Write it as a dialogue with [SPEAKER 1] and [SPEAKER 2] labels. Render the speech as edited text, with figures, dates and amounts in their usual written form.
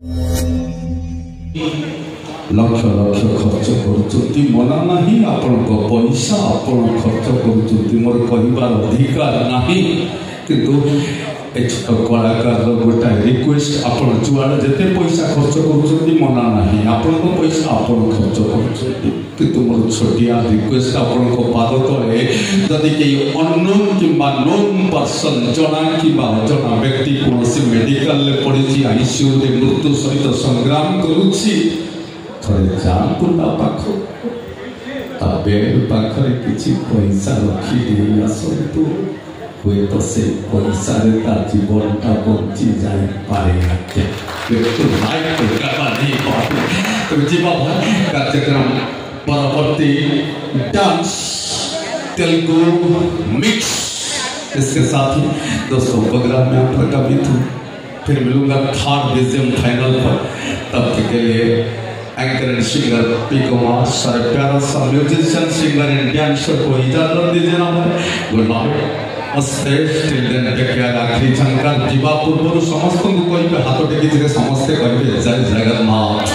[SPEAKER 1] लक्ष लक्ष खर्च करुँच मना ना आपण पैसा आपण खर्च करुँच मोर कहबार अधिकार ना किंतु छोट कलाकार गोटाए रिक्वेस्ट आपण जुआड़े जिते पैसा खर्च करुँच मना ना आपण पैसा आपण खर्च करुँच मोर छोटिया रिक्वेस्ट आपण पाद तले जदि कई अननोन कि नोन पर्सन जना कि अजना व्यक्ति कौन मेडिकल पड़ी आईसीयू मृत्यु सहित संग्राम करुँची थोड़े जातु ना पाख बेड पाखे किसी पैसा रखी आसतु हुए तो से पैसा जीवनटा बंची जाए पारे कार्यक्रम परवर्ती डांस तेलुगु मिक्स इसके साथ ही दोस्तों प्रोग्राम में आपका मित्र फिर मिलूंगा थर्ड विजन फाइनल पर तब तक के लिए anchor and singer P Kumar सारे प्यारा सा म्यूजिशियन सिंगर एंड डांसर को इजाजत दीजिए ना good night till then take care आखिरी झंकार जीवा पूर्व समस्त को कहिबे हाथ टेकी समस्ते कहिबे जय जगन्नाथ।